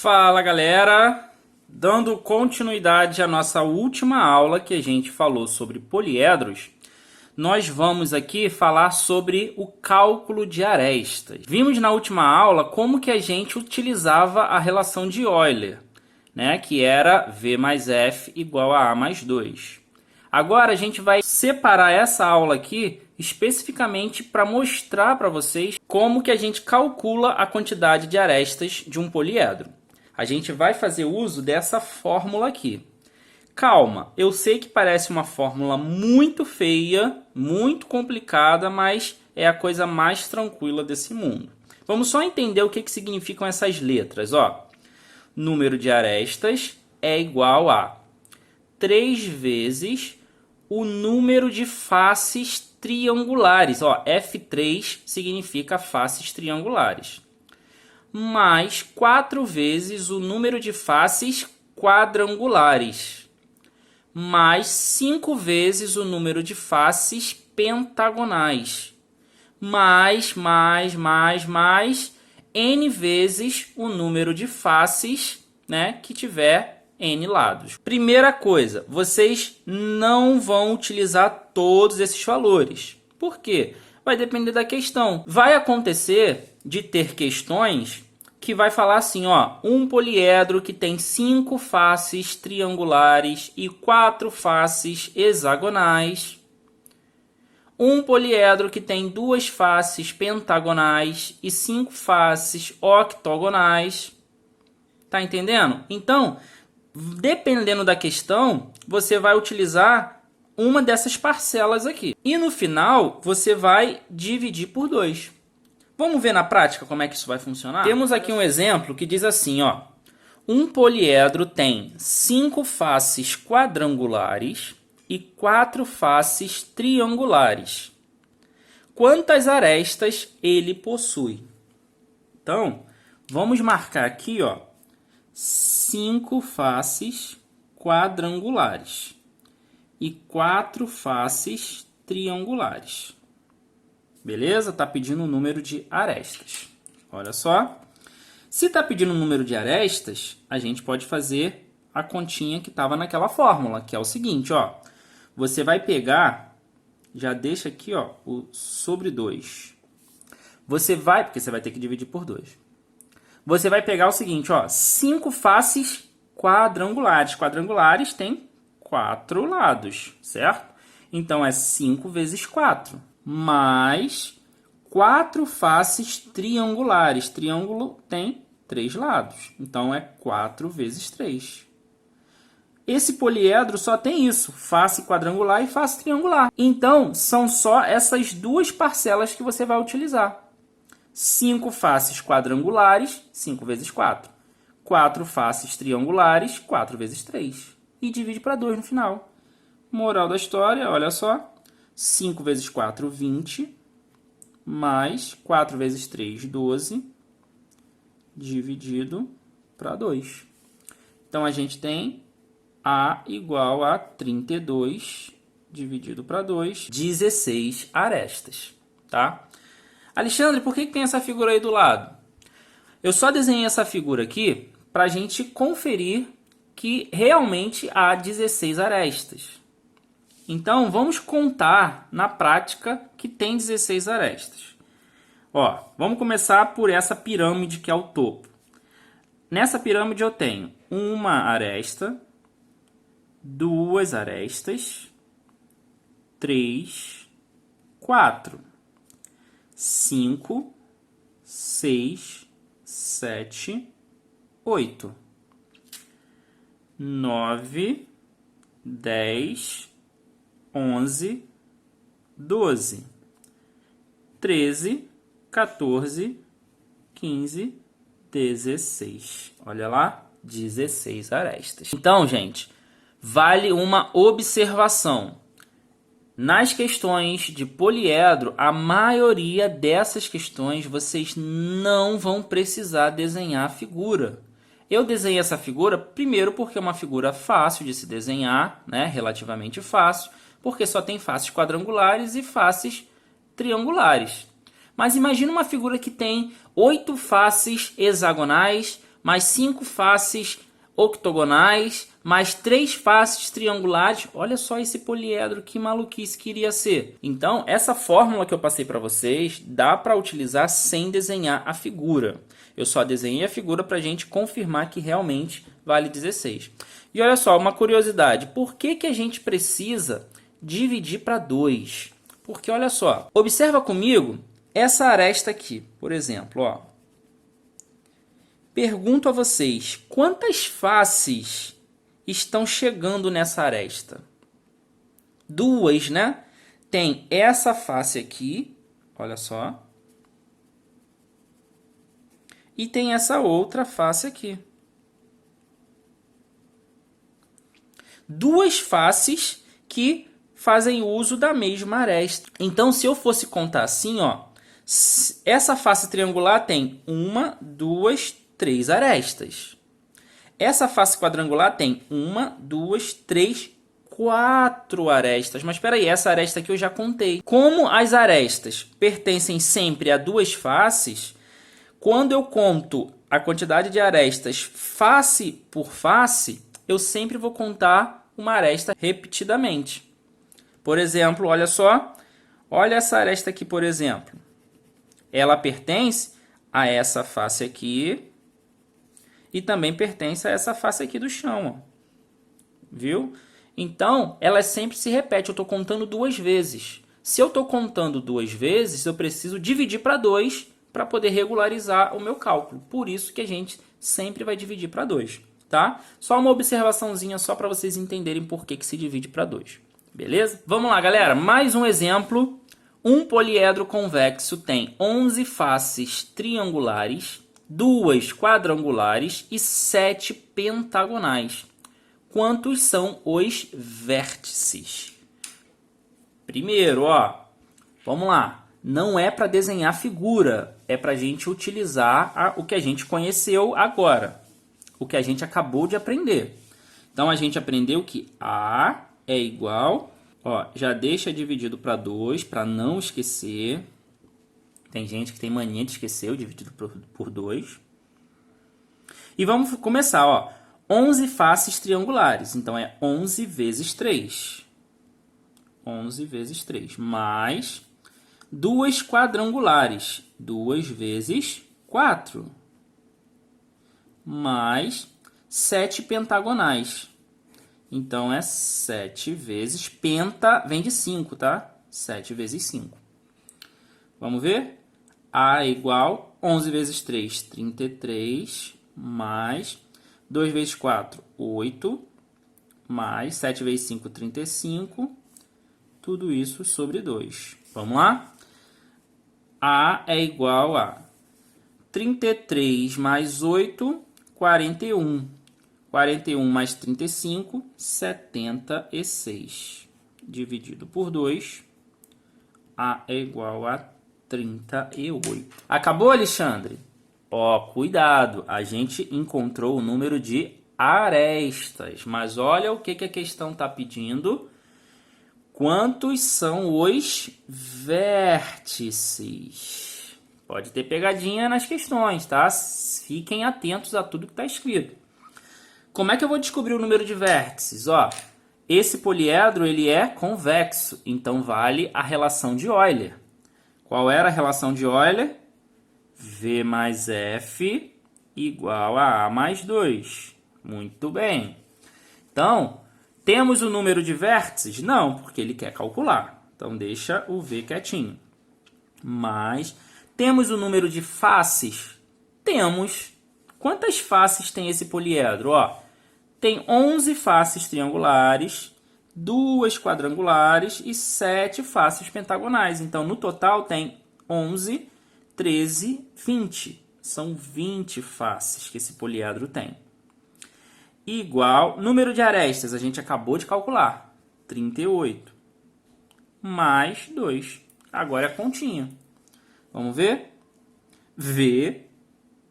Fala galera, dando continuidade à nossa última aula que a gente falou sobre poliedros, nós vamos aqui falar sobre o cálculo de arestas. Vimos na última aula como que a gente utilizava a relação de Euler, né, que era V mais F igual a A mais 2. Agora a gente vai separar essa aula aqui especificamente para mostrar para vocês como que a gente calcula a quantidade de arestas de um poliedro. A gente vai fazer uso dessa fórmula aqui. Calma, eu sei que parece uma fórmula muito feia, muito complicada, mas é a coisa mais tranquila desse mundo. Vamos só entender o que significam essas letras. Ó, número de arestas é igual a 3 vezes o número de faces triangulares. Ó, F3 significa faces triangulares. Mais 4 vezes o número de faces quadrangulares. Mais 5 vezes o número de faces pentagonais. Mais N vezes o número de faces, né, que tiver N lados. Primeira coisa, vocês não vão utilizar todos esses valores. Por quê? Vai depender da questão. Vai acontecer de ter questões que vai falar assim, ó, um poliedro que tem 5 faces triangulares e 4 faces hexagonais. Um poliedro que tem 2 faces pentagonais e 5 faces octogonais. Tá entendendo? Então, dependendo da questão, você vai utilizar uma dessas parcelas aqui. E no final, você vai dividir por 2. Vamos ver na prática como é que isso vai funcionar? Temos aqui um exemplo que diz assim, ó. Um poliedro tem 5 faces quadrangulares e 4 faces triangulares. Quantas arestas ele possui? Então, vamos marcar aqui, ó, 5 faces quadrangulares e 4 faces triangulares. Beleza? Está pedindo o número de arestas. Olha só. Se está pedindo o número de arestas, a gente pode fazer a continha que estava naquela fórmula, que é o seguinte, ó. Você vai pegar, já deixa aqui, ó, o sobre 2. Porque você vai ter que dividir por 2. Você vai pegar o seguinte, ó, 5 faces quadrangulares. Quadrangulares tem 4 lados, certo? Então, é 5 vezes 4. Mais 4 faces triangulares. Triângulo tem 3 lados. Então, é 4 vezes 3. Esse poliedro só tem isso, face quadrangular e face triangular. Então, são só essas duas parcelas que você vai utilizar. 5 faces quadrangulares, 5 vezes 4. 4 faces triangulares, 4 vezes 3. E divide para 2 no final. Moral da história, olha só. 5 vezes 4, 20. Mais 4 vezes 3, 12. Dividido para 2. Então, a gente tem A igual a 32 dividido para 2, 16 arestas, tá? Alexandre, por que tem essa figura aí do lado? Eu só desenhei essa figura aqui para a gente conferir que realmente há 16 arestas. Então, vamos contar na prática que tem 16 arestas. Ó, vamos começar por essa pirâmide que é o topo. Nessa pirâmide eu tenho uma aresta, 2 arestas, 3, 4, 5, 6, 7, 8, 9, 10, 11, 12, 13, 14, 15, 16. Olha lá, 16 arestas. Então, gente, vale uma observação. Nas questões de poliedro, a maioria dessas questões vocês não vão precisar desenhar a figura. Eu desenhei essa figura primeiro porque é uma figura fácil de se desenhar, né? Relativamente fácil, porque só tem faces quadrangulares e faces triangulares. Mas imagina uma figura que tem 8 faces hexagonais, mais 5 faces octogonais, mais 3 faces triangulares. Olha só esse poliedro, que maluquice que iria ser. Então, essa fórmula que eu passei para vocês, dá para utilizar sem desenhar a figura. Eu só desenhei a figura para a gente confirmar que realmente vale 16. E olha só, uma curiosidade. Por que a gente precisa dividir para 2? Porque olha só, observa comigo essa aresta aqui, por exemplo, ó. Pergunto a vocês, quantas faces estão chegando nessa aresta? 2, né? Tem essa face aqui, olha só. E tem essa outra face aqui. 2 faces que fazem uso da mesma aresta. Então, se eu fosse contar assim, ó, essa face triangular tem 1, 2, 3 arestas. Essa face quadrangular tem 1, 2, 3, 4 arestas. Mas espera aí, essa aresta aqui eu já contei. Como as arestas pertencem sempre a 2 faces, quando eu conto a quantidade de arestas face por face, eu sempre vou contar uma aresta repetidamente. Por exemplo, olha só. Olha essa aresta aqui, por exemplo. Ela pertence a essa face aqui e também pertence a essa face aqui do chão, ó. Viu? Então, ela sempre se repete. Eu estou contando 2 vezes. Se eu estou contando 2 vezes, eu preciso dividir para 2 para poder regularizar o meu cálculo. Por isso que a gente sempre vai dividir para 2, tá? Só uma observaçãozinha só para vocês entenderem por que se divide para 2. Beleza? Vamos lá, galera. Mais um exemplo. Um poliedro convexo tem 11 faces triangulares, 2 quadrangulares e 7 pentagonais. Quantos são os vértices? Primeiro, ó, vamos lá. Não é para desenhar figura, é para a gente utilizar o que a gente conheceu agora, o que a gente acabou de aprender. Então, a gente aprendeu que A é igual, ó, já deixa dividido para 2, para não esquecer. Tem gente que tem mania de esquecer o dividido por 2. E vamos começar, ó. 11 faces triangulares, então é 11 vezes 3. 11 vezes 3, mais 2 quadrangulares, 2 vezes 4, mais 7 pentagonais. Então, é 7 vezes, penta vem de 5, tá? 7 vezes 5. Vamos ver? A é igual 11 vezes 3, 33, mais 2 vezes 4, 8, mais 7 vezes 5, 35. Tudo isso sobre 2. Vamos lá? A é igual a 33 mais 8, 41. 41 mais 35, 76. Dividido por 2, A é igual a 38. Acabou, Alexandre? Ó, cuidado, a gente encontrou o número de arestas. Mas olha o que a questão está pedindo. Quantos são os vértices? Pode ter pegadinha nas questões, tá? Fiquem atentos a tudo que está escrito. Como é que eu vou descobrir o número de vértices? Ó, esse poliedro ele é convexo, então vale a relação de Euler. Qual era a relação de Euler? V mais F igual a A mais 2. Muito bem. Então, temos o número de vértices? Não, porque ele quer calcular. Então, deixa o V quietinho. Mas, temos o número de faces? Temos. Quantas faces tem esse poliedro? Ó, tem 11 faces triangulares, 2 quadrangulares e 7 faces pentagonais. Então, no total, tem 11, 13, 20. São 20 faces que esse poliedro tem. Igual, número de arestas, a gente acabou de calcular, 38. Mais 2. Agora é a continha. Vamos ver? V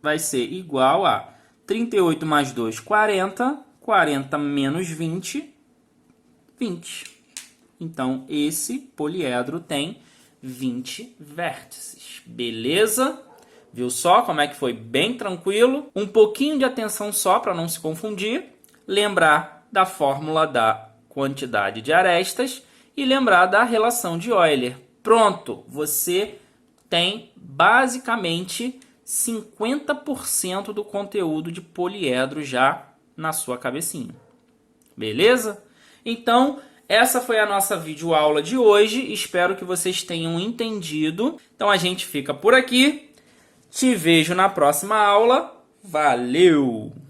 vai ser igual a 38 mais 2, 40. 40 menos 20, 20. Então, esse poliedro tem 20 vértices. Beleza? Viu só como é que foi bem tranquilo? Um pouquinho de atenção só para não se confundir. Lembrar da fórmula da quantidade de arestas e lembrar da relação de Euler. Pronto, você tem basicamente 50% do conteúdo de poliedro já na sua cabecinha. Beleza? Então, essa foi a nossa videoaula de hoje. Espero que vocês tenham entendido. Então, a gente fica por aqui. Te vejo na próxima aula. Valeu!